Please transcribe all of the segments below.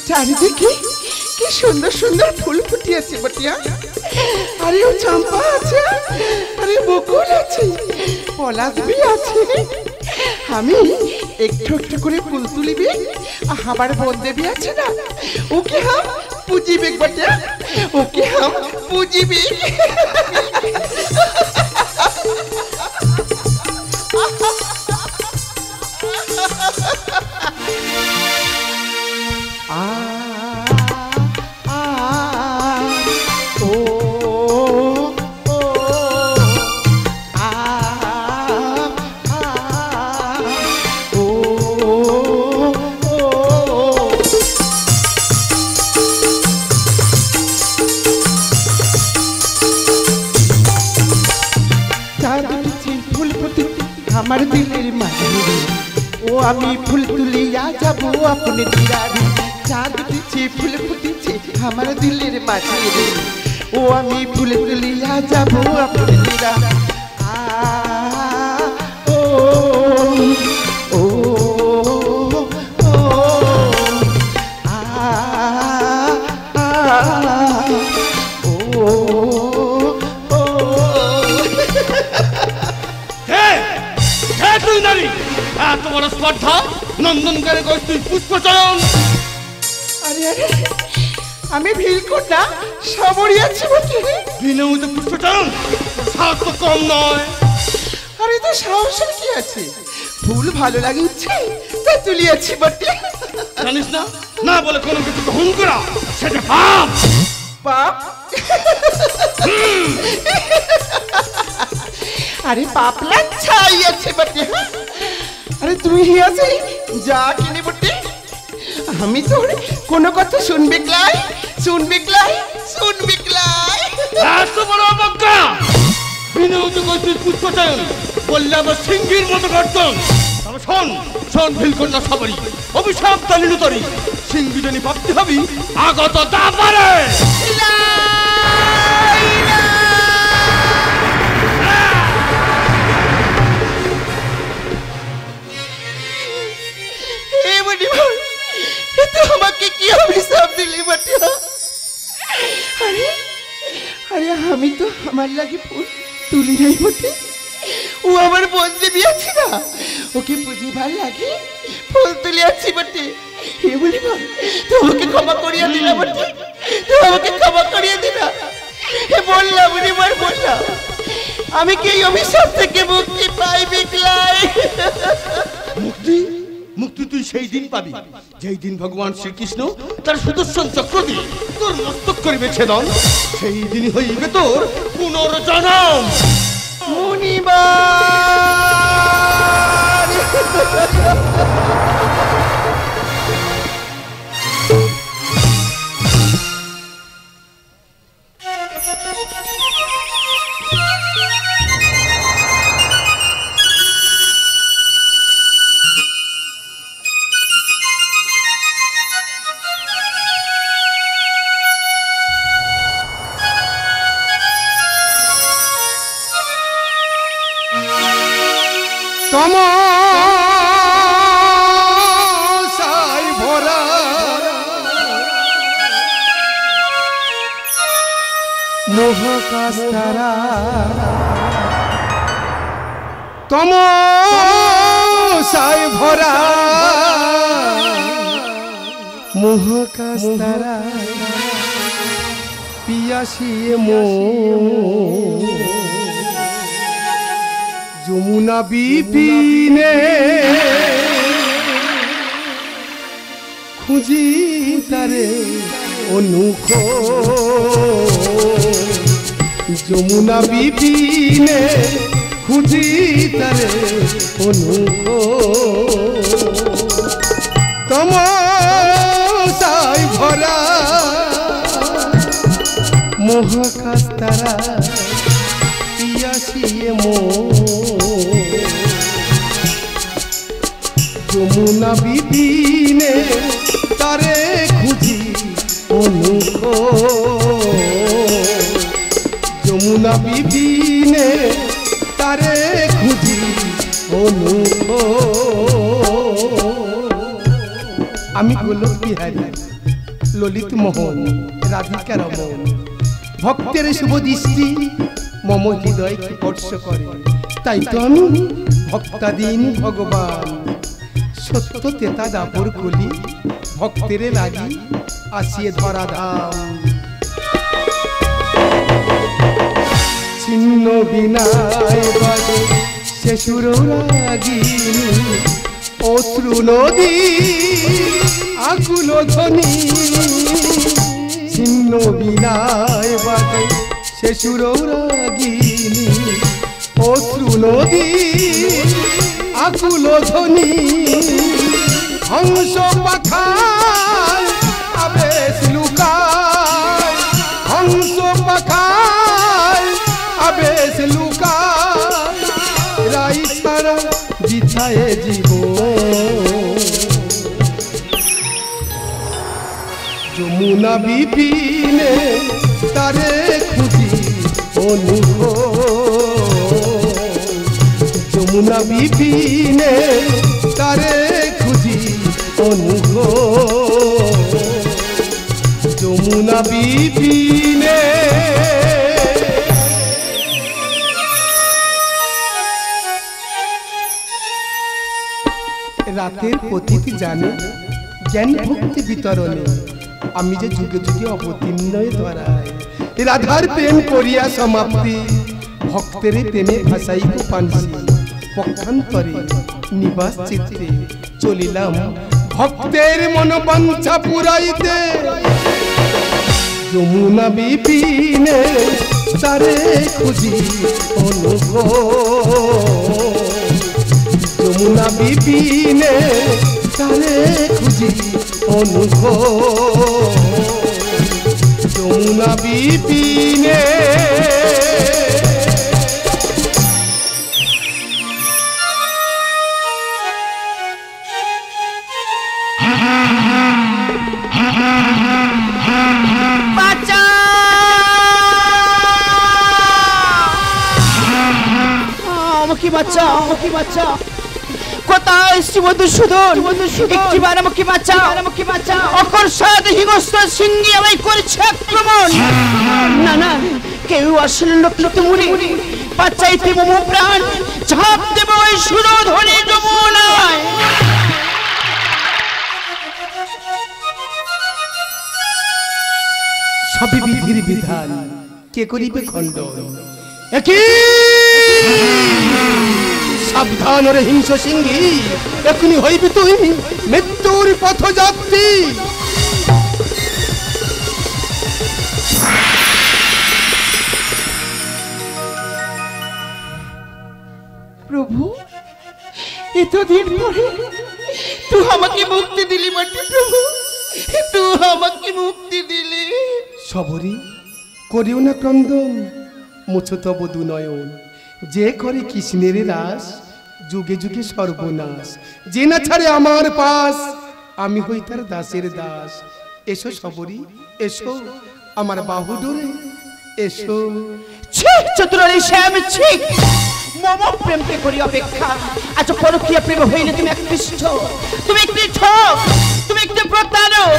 চারিদিকে কি সুন্দর সুন্দর ফুল ফুটিয়েছে বটিয়া। আরে ও চম্পা আছে, আরে বকুল আছে, পলাশ বি আছে। আমি একটু একটু করে ফুল তুলিবি। আমার বোন দেবী আছে না, ওকে হাম পুজিবে বটিয়া, ওকে হাম পুজিবে। আমার দিলের মাঝে ও আমি ফুল তুলিয়া যাব আপনি দিরারি। চাঁদ উঠেছে ফুল ফুটেছে আমার দিলের মাঝে ও আমি ফুল তুলিয়া যাব আপনি দিরারি। ও ও ও তোমার স্পর্ধা নন্দনকারে তুই পুষ্পচয়ন। আরে আরে আমি ভিলকুট না সাবরিয়াছি বটে। বিনমিত পুষ্পচয়ন সাহস তো কম নয়। আরে তো সাহসের কি আছে, ফুল ভালো লাগিয়েছে তাই তুলিয়াছি বটে। জানিস না, না বলে কোনো কিছু গ্রহণ করা সেটা পাপ। পাপ? আরে পাপ লাচ্ছাই আছে বটে। আরে তুই হিয়াছে যা কিনে বটে, আমি তোর কোনো কথা শুনবি ক্লাই, শুনবি ক্লাই, শুনবি ক্লাই। এত বড় অবজ্ঞা! বিনমিত তুই পুষ্পচয়ন বললে আবার সিংহীর মতো গর্জন। তবে শোন শোন ভিলকন্যা সবারই অভিশাপ তালিনু তরি সিংহী জনি ভাবতে হবি আগত দাপারে। আমাকে কি অভিশাপ দিলি বটিয়া? আরে আরে আমি তো আমার লাগে ফুল তুলি নাই বটে। ও আমার বোন দেবী আছে না, ওকে পুজি ভাল লাগে ফুল তুলি আছি বটে। হে বলি মা তোমাকে ক্ষমা করিয়া দিলা বটে, তোমাকে ক্ষমা করিয়া দিলা। হে বললাম রিমার বললাম, আমি কি এই অভিশাপ থেকে মুক্তি পাই বিকলাই? মুক্তি? মুক্তি তুই সেই দিন পাবি যেই দিন ভগবান শ্রীকৃষ্ণ তার সুদর্শন চক্র দিয়ে তোর মস্তক করিবে ছেদন। সেই দিন হইবে তোর পুনর্জন্ম। মুনিবার তমসায় ভরা মোহকাশ তারা, তমসায় ভরা মোহকাশ তারা পিয়াসিয়ে মো যমুনা বিপিনে খুঁজি তারে অনুখ। যমুনা বিপিনে খুঁজি তারে অনুখ। তমসায় ভরা মোহকাশ তারা পিয়াসিয়ে মো যমুনা বিপিনে তারে খুঁজি অনুখ। যমুনা বিপিনে তারে খুঁজি অনুখ। আমি গোলক বিহারী ললিত মোহন রাধিকা রমন ভক্তের শুভ দৃষ্টি মম হৃদয় স্পর্শ করে তাই তো আমি ভক্তাধীন ভগবান সত্য তেতা দাপর কলি ভক্তের লাগি আসিয়ে ধরা ধাম ছিন্ন বিনায় বাজে শেষুর রাগিনী অশ্রু নদী আকুল ধ্বনি ছিন্ন বিনায় বাজে শেষুর রাগিনী অশ্রু নদী আকুল ধ্বনি হংস পাখায় আবেশ লুকায় হংস পাখায় আবেশ লুকায় রাই ছাড়া বিছায় জীবন যমুনা বিপিনে তারে খুঁজি অনুভব যমুনা বিপিনে তারে খুঁজি অনুভব যমুনা বিপিনে রাতের পথিক জানে জ্ঞান ভক্তি বিতরণে আমি যে যুগে যুগে অবতীর্ণ ধরায় রাধার প্রেম করিয়া সমাপ্তি ভক্তের প্রেমে ভাসাইব পানসি পক্ষান্তরে নিবাস চিত্রে চলিলাম ভক্তের মনোবাঞ্ছা পুরাইতে যমুনা বিপিনে তারে খুঁজি অনুভব যমুনা বিপিনে তারে খুঁজি অনুভব যমুনা বিপিনে আমাকে বাঁচা কোথায় মধুসূদন একটিবার আমাকে বাঁচা অকর্ষাদ হিংস্র সিংহী আমায় করেছে আক্রমণ না না কেউ আসলে লোকলতে মুড়ি বাঁচাইতে মম প্রাণ ঝাঁপ দেব ওই সুরধনী যমুনায় সবই বিধির বিধান কে করিবে খণ্ডন সাবধান রে হিংস সিংহী এখনই হইবি তুই মৃত্যুর পথযাত্রী প্রভু এতদিন পরে তুই আমাকে মুক্তি দিলি মাটি প্রভু তুই আমাকে মুক্তি দিলি সবরি করিও না ক্রন্দন মুছো তব দুনয়ন যে করে কৃষ্ণের রাস যুগে যুগে সর্বনাশ যে না ছাড়ে আমার পাশ আমি হই তার দাসের দাস এসো সবরি এসো আমার বাহু ধরে এসো চতুরানী শ্যাম ঠিক মম প্রেমকে করি অপেক্ষা আজ পরকীয়া প্রেম হইলে তুমি একনিষ্ঠ তুমি একটি ঠক তুমি একটি প্রতারক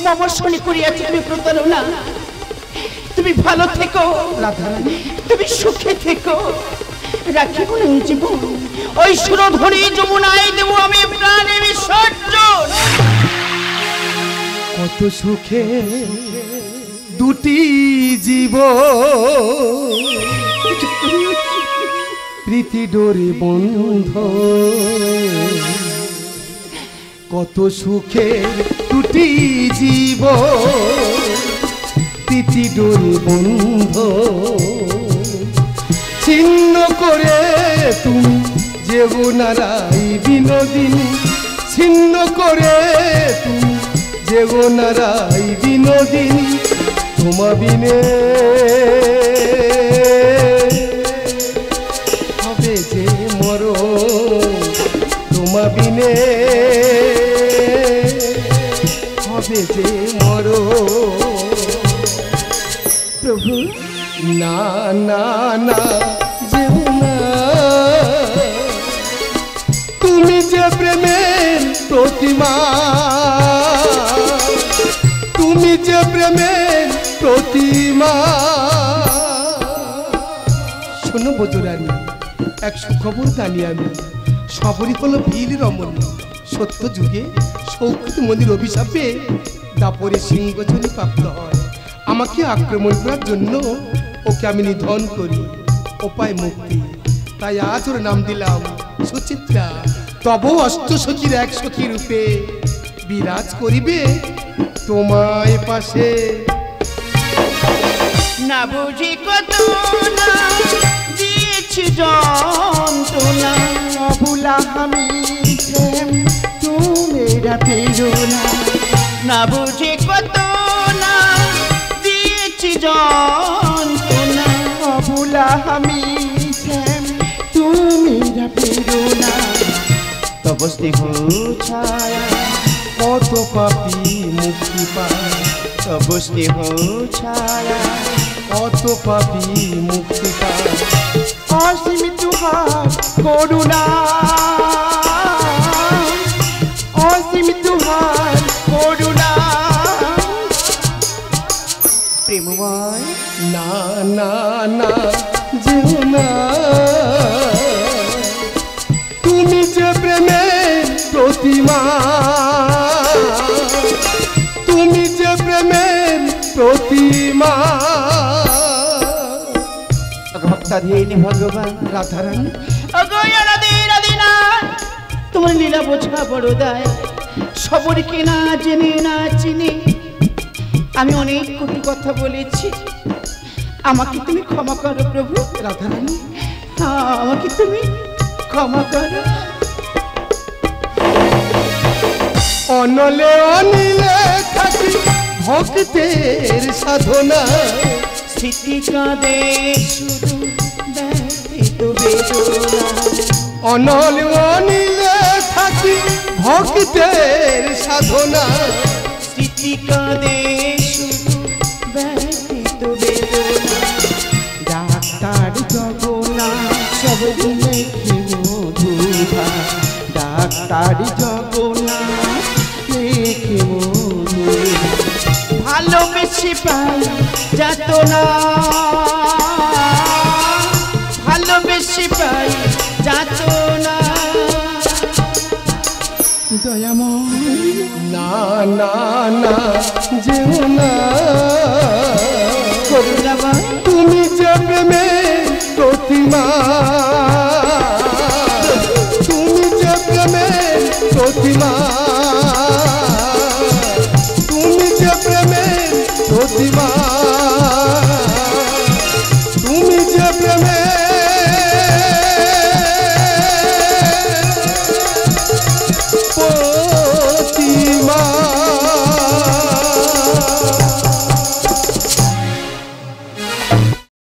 মম শনি করিয়াছি তুমি প্রতারণা তুমি ভালো থেকো রাধারানী তুমি সুখে থেকো রাখিব না জীবন ওই সুরধনী যমুনায় দেব আমি প্রাণে বিসর্জন কত সুখে দুটি জীব প্রীতি ডোরে বন্ধ কত সুখে দুটি জীব প্রীতি ডোরে বন্ধ ছিন্ন করে তুমি যেও নারাই বিনোদিনী ছিন্ন করে তুমি যেও নারাই বিনোদিনী তোমা বিনে হবে যে মর তোমা বিনে হবে যে মর প্রভু না না না যেও না তুমি যে প্রেমের প্রতিমা তুমি প্রতিমা। শোনো বজরানি, এক সুখবর জানি আমি, সবরই হলো বীর রমণী। সত্য যুগে সৌকৃত মন্দির অভিশাপে দাপরে সিংহচরী প্রাপ্ত হয়। আমাকে আক্রমণ করার জন্য ওকে আমি নিধন করি, উপায় মুক্তি। তাই আজ ওর নাম দিলাম সুচিত্রা। তব অষ্টসখীর এক সখী রূপে বিরাজ করিবে তোমায় পাশে। না বুঝি কত না দিয়েছি যন্ত্রণা, অবুলা আমি প্রেম তুমেরা প্রেরণা। না বুঝি কত না দিয়েছি যন্ত্রণা, অবুলা আমি প্রেম তুমেরা প্রেরণা। তব স্নেহ ছায়া কত পাপী মুক্তি পায়, তব স্নেহ ছায়া কত পাপী মুক্তি পায়। অসীম তুহার করুণা, অসীম তুহার করুণা। প্রেমময় না না না যেও না, তুমি যে প্রেমের প্রতিমা, তুমি যে প্রেমের প্রতিমা। ভক্তাধীন ভগবান রাধারানী, তোমার লীলা বোঝা বড় দায়। সবরকে না জেনে না চিনে আমি অনেক কটু কথা বলেছি, আমাকে তুমি ক্ষমা করো প্রভু। রাধারানী, আমাকে তুমি ক্ষমা করো। অনলে অনিলে থাকি ভক্তের সাধনা, স্মৃতি কাঁদে শুধু ব্যথিত বেদনা। অনলে অনিলে থাকি ভক্তের সাধনা, স্মৃতি কাঁদে শুধু ব্যথিত বেদনা। ডাক্তার জগন্নাথ সব লেখে মধুভা, ডাক্তার জগন্নাথ লেখে মধুভা। ভালোবেসে পাই যাত না, ভালোবেসে পাই যাত না। দয়াময় না না না যেও না, করুণাময় তুমি যে প্রেমের প্রতিমা, তুমি যে প্রেমের প্রতিমা, তুমি যে প্রেমের প্রতিমা, তুমি যে প্রেমের